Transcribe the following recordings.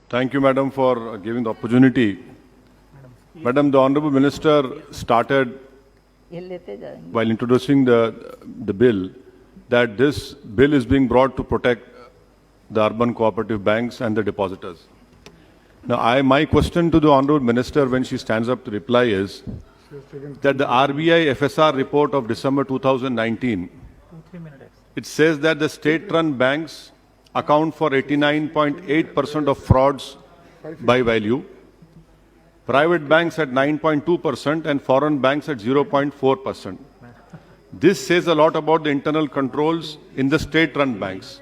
Thank you, Madam, for giving the opportunity. Madam, the Honorable Minister started while introducing the bill that this bill is being brought to protect the urban cooperative banks and the depositors. Now, my question to the Honorable Minister when she stands up to reply is that the RBI FSR report of December 2019, it says that the state-run banks account for 89.8% of frauds by value, private banks at 9.2% and foreign banks at 0.4%. This says a lot about the internal controls in the state-run banks.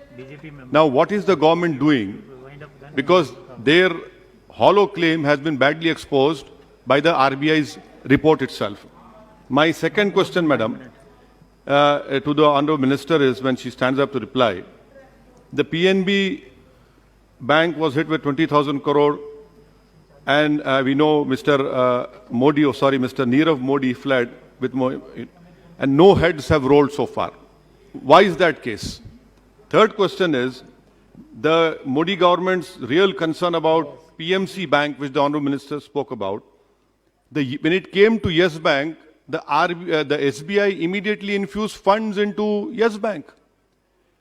Now, what is the government doing? Because their hollow claim has been badly exposed by the RBI's report itself. My second question, Madam, to the Honorable Minister is when she stands up to reply, the PNB bank was hit with 20,000 crore and we know Mr. Nirav Modi fled with and no heads have rolled so far. Why is that case? Third question is the Modi government's real concern about PMC Bank, which the Honorable Minister spoke about. When it came to Yes Bank, the SBI immediately infused funds into Yes Bank.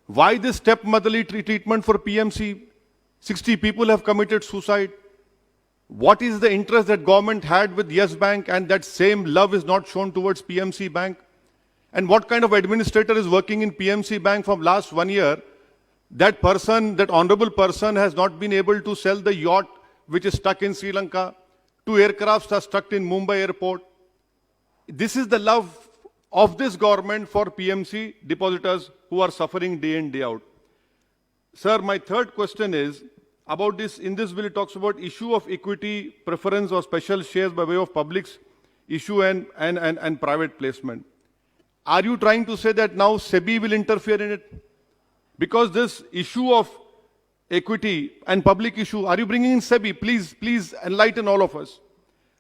Why this stepmotherly treatment for PMC? 60 people have committed suicide. What is the interest that government had with Yes Bank and that same love is not shown towards PMC Bank? And what kind of administrator is working in PMC Bank from last 1 year? That person, that honorable person has not been able to sell the yacht which is stuck in Sri Lanka. 2 aircrafts are stuck in Mumbai airport. This is the love of this government for PMC depositors who are suffering day in, day out. Sir, my third question is about this. In this bill, it talks about issue of equity, preference or special shares by way of public's issue and private placement. Are you trying to say that now SEBI will interfere in it? Because this issue of equity and public issue, are you bringing in SEBI? Please enlighten all of us.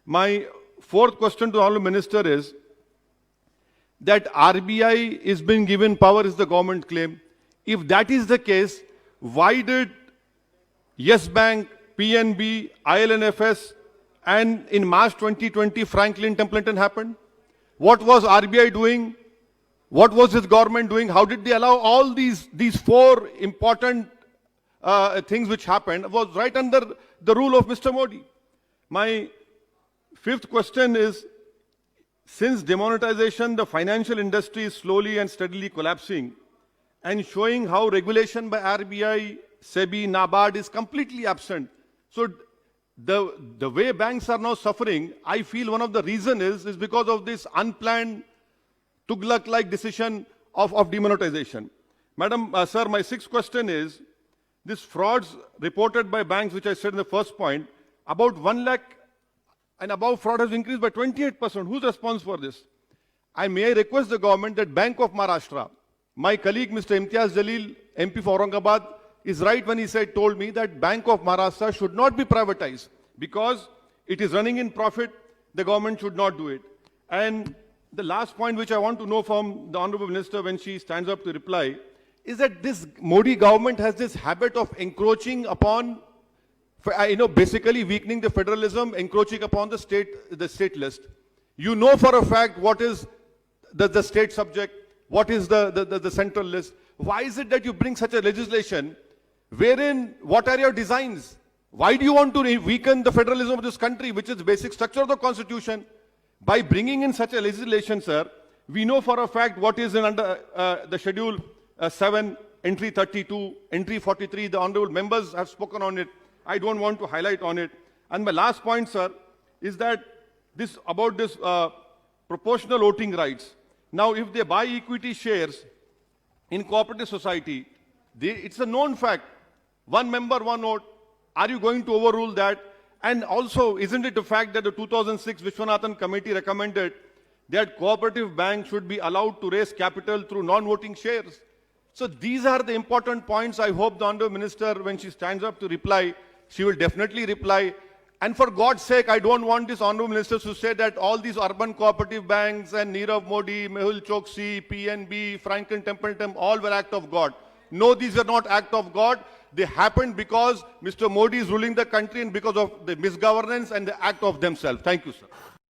My fourth question to the Honorable Minister is that RBI is being given power is the government claim. If that is the case, why did Yes Bank, PNB, IL&FS and in March 2020 Franklin Templeton happened? What was RBI doing? What was his government doing? How did they allow all these four important things which happened was right under the rule of Mr. Modi. My fifth question is, since demonetization, the financial industry is slowly and steadily collapsing and showing how regulation by RBI, SEBI, NABARD is completely absent. So the way banks are now suffering, I feel one of the reasons is because of this unplanned Tughlaq-like decision of demonetization. Madam, sir, my sixth question is, this frauds reported by banks, which I said in the first point, about 1 lakh and above fraud has increased by 28%. Who's responsible for this? May I request the government that Bank of Maharashtra, my colleague Mr. Imtiaz Jalil, MP for Aurangabad, is right when he told me that Bank of Maharashtra should not be privatized because it is running in profit, the government should not do it. And the last point which I want to know from the Honorable Minister when she stands up to reply is that this Modi government has this habit of encroaching upon, basically weakening the federalism, encroaching upon the state list. You know for a fact what is the state subject, what is the central list. Why is it that you bring such a legislation wherein, what are your designs? Why do you want to weaken the federalism of this country, which is the basic structure of the constitution? By bringing in such a legislation, sir, we know for a fact what is under the schedule 7, entry 32, entry 43. The honorable members have spoken on it. I don't want to highlight on it. And my last point, sir, is that about this proportional voting rights. Now, if they buy equity shares in cooperative society, it's a known fact. 1 member, 1 vote. Are you going to overrule that? And also, isn't it a fact that the 2006 Vishwanathan Committee recommended that cooperative banks should be allowed to raise capital through non-voting shares? So these are the important points. I hope the Honorable Minister, when she stands up to reply, she will definitely reply. And for God's sake, I don't want this honorable ministers to say that all these urban cooperative banks and Nirav Modi, Mehul Choksi, PNB, Franklin Templeton, all were act of God. No, these are not act of God. They happened because Mr. Modi is ruling the country and because of the misgovernance and the act of themselves. Thank you, sir.